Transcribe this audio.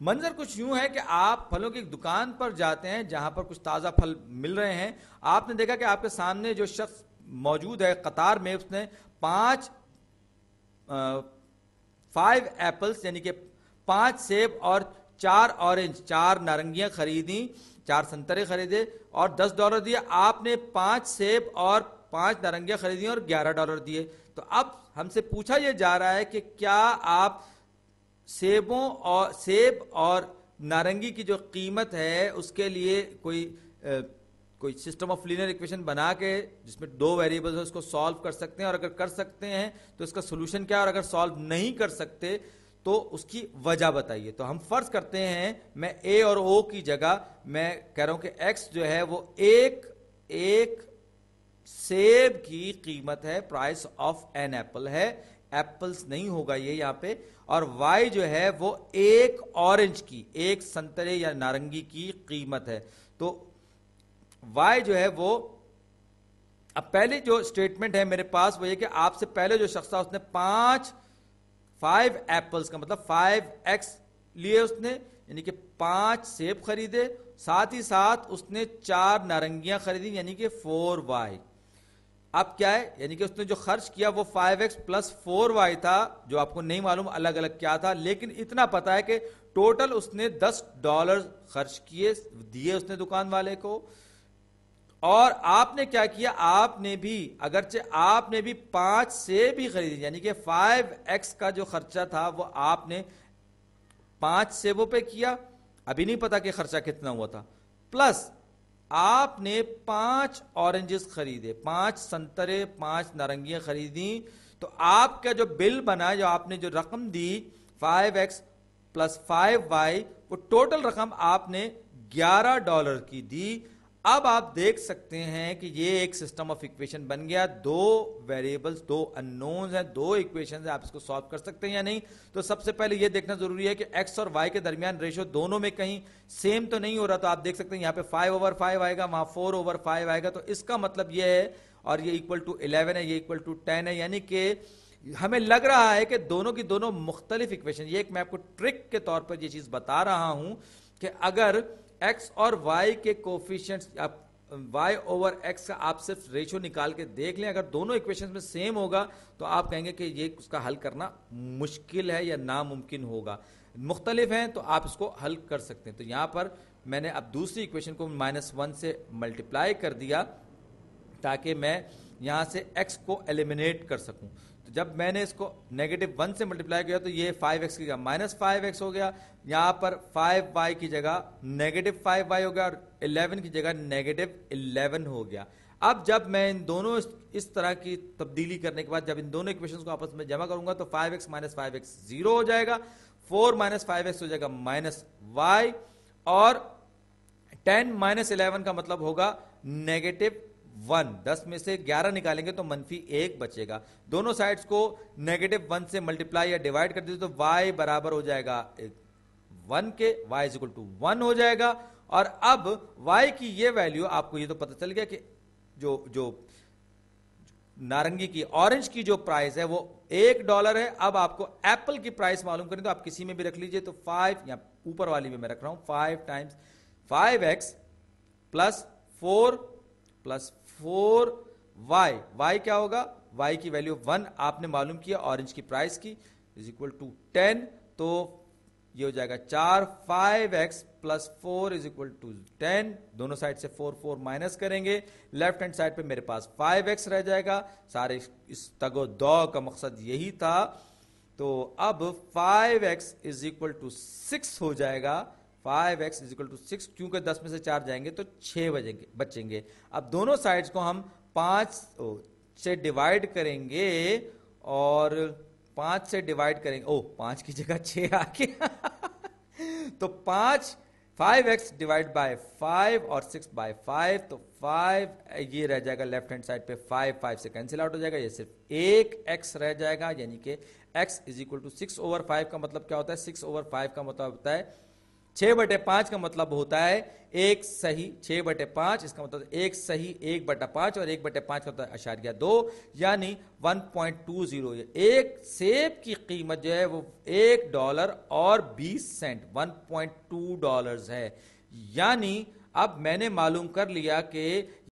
منظر کچھ یوں ہے کہ آپ پھلوں کی ایک دکان پر جاتے ہیں جہاں پر کچھ تازہ پھل مل رہے ہیں. آپ نے دیکھا کہ آپ کے سامنے جو شخص موجود ہے قطار میں, اس نے 5 ایپلز یعنی کہ 5 سیب اور 4 اورنج, 4 نارنگیاں خریدیں, 4 سنترے خریدے اور $10 دیے. آپ نے 5 سیب اور 5 نارنگیاں خریدی اور $11 دیے. تو اب ہم سے پوچھا یہ جا رہا ہے کہ کیا آپ سیب اور نارنگی کی جو قیمت ہے اس کے لیے کوئی سسٹم آف لینئر ایکویشن بنا کے جس میں 2 ویریبلز ہیں اس کو سالو کر سکتے ہیں, اور اگر کر سکتے ہیں تو اس کا سولوشن کیا ہے, اور اگر سالو نہیں کر سکتے تو اس کی وجہ بتائیے. تو ہم فرض کرتے ہیں میں اے اور او کی جگہ میں کہہ رہا ہوں کہ ایکس جو ہے وہ ایک سیب کی قیمت ہے, پرائس آف این ایپل ہے, ایپلز نہیں ہوگا یہ یہاں پہ, اور وائی جو ہے وہ ایک اورنج کی, ایک سنترے یا نارنگی کی قیمت ہے. تو وائی جو ہے وہ, اب پہلی جو سٹیٹمنٹ ہے میرے پاس وہ یہ کہ آپ سے پہلے جو شخص تھا اس نے 5 ایپلز کا مطلب 5x لیے اس نے, یعنی کہ 5 سیب خریدے, ساتھ ہی ساتھ اس نے 4 نارنگیاں خریدی یعنی کہ 4y. اب کیا ہے, یعنی کہ اس نے جو خرچ کیا وہ 5x پلس 4y تھا, جو آپ کو نہیں معلوم الگ الگ کیا تھا, لیکن اتنا پتا ہے کہ ٹوٹل اس نے $10 خرچ کیے, دیے اس نے دکان والے کو. اور آپ نے کیا کیا, آپ نے بھی اگرچہ آپ نے بھی 5 سیب ہی خریدی, یعنی کہ 5x کا جو خرچہ تھا وہ آپ نے 5 سیبوں پہ کیا, ابھی نہیں پتا کہ خرچہ کتنا ہوا تھا, پلس آپ نے 5 اورنجز خریدے, 5 سنترے, 5 نارنگیاں خریدیں. تو آپ کا جو بل بنا, جو آپ نے جو رقم دی 5x پلس 5y, وہ ٹوٹل رقم آپ نے $11 کی دی. اب آپ دیکھ سکتے ہیں کہ یہ ایک سسٹم آف ایکویشن بن گیا, 2 ویریبلز, 2 اننونز ہیں, 2 ایکویشنز ہیں, آپ اس کو سالو کر سکتے ہیں یا نہیں. تو سب سے پہلے یہ دیکھنا ضروری ہے کہ ایکس اور وائی کے درمیان ریشو دونوں میں کہیں سیم تو نہیں ہو رہا. تو آپ دیکھ سکتے ہیں یہاں پہ 5/5 آئے گا, وہاں 4/5 آئے گا, تو اس کا مطلب یہ ہے, اور یہ ایکول ٹو 11 ہے, یہ ایکول ٹو 10 ہے, یعنی کہ ہمیں لگ رہا ہے کہ دونوں کی دونوں مختلف ایکویشن. یہ ایک میں آپ کو ٹرک کے طور پر یہ چیز بتا رہا ہوں کہ اگر ایکس اور وائی کے کوفیشنٹس, وائی اوور ایکس کا آپ صرف ریشو نکال کے دیکھ لیں, اگر دونوں ایکویشنز میں سیم ہوگا تو آپ کہیں گے کہ یہ اس کا حل کرنا مشکل ہے یا ناممکن ہوگا. مختلف ہیں تو آپ اس کو حل کر سکتے ہیں. تو یہاں پر میں نے اب دوسری ایکویشن کو -1 سے ملٹیپلائی کر دیا تاکہ میں یہاں سے ایکس کو ایلیمنیٹ کر سکوں. تو جب میں نے اس کو -1 سے ملٹیپلائی کیا تو یہ 5x کی جگہ -5x ہو گیا, یہاں پر 5y کی جگہ -5y ہو گیا, اور 11 کی جگہ -11 ہو گیا. اب جب میں ان دونوں اس طرح کی تبدیلی کرنے کے بعد جب ان دونوں ایکویشنز کو آپس میں جمع کروں گا تو 5x - 5x 0 ہو جائے گا, 4 - 5x ہو جائے گا -y, اور 10 - 11 کا مطلب ہوگا -1. 10 میں سے 11 نکالیں گے تو -1 بچے گا. دونوں سائڈز کو -1 سے ملٹیپلائی یا ڈیوائڈ کر دیتے تو y برابر ہو جائے گا 1 کے, y is equal to 1 ہو جائے گا. اور اب y کی یہ ویلیو آپ کو یہ تو پتہ چل گیا کہ جو نارنگی کی, اورنج کی جو پرائس ہے وہ $1 ہے. اب آپ کو ایپل کی پرائس معلوم کریں تو آپ کسی میں بھی رکھ لیجئے, تو 5 یا اوپر والی میں رکھ رہا ہوں, 5 Times 5x plus 4 plus 4y, y کیا ہوگا, y کی ویلیو 1 آپ نے معلوم کیا اورنج کی پرائس کی, از اکول ٹو 10. تو یہ ہو جائے گا 4, 5x plus 4 is equal to 10. دونوں سائڈ سے 4 مائنس کریں گے, لیفٹ ہینڈ سائڈ پہ میرے پاس 5x رہ جائے گا. سارے اس تگ و دو کا مقصد یہی تھا. تو اب 5x از اکول ٹو 6 ہو جائے گا, 5x is equal to 6, کیونکہ 10 میں سے 4 جائیں گے تو 6 بچیں گے. اب دونوں سائڈز کو ہم 5 سے ڈیوائیڈ کریں گے, اور 5 سے ڈیوائیڈ کریں گے, 5 کی جگہ 6 آ گیا تو 5x ڈیوائیڈ بائی 5 اور 6 بائی 5, تو 5 یہ رہ جائے گا لیفٹ ہینڈ سائڈ پہ, 5 سے کینسل آؤٹ ہو جائے گا, یہ صرف ایک x رہ جائے گا, یعنی کہ x is equal to 6/5 کا مطلب کیا ہوتا ہے, 6/5 کا مطلب ہوتا ہے 6/5 کا مطلب ہوتا ہے ایک صحیح 6/5 اس کا مطلب ایک صحیح 1/5 اور 1/5 کا مطلب اشاریہ 2 یعنی 1.20 ایک سیب کی قیمت جو ہے وہ $1.20 $1.2 ہے. یعنی اب میں نے معلوم کر لیا کہ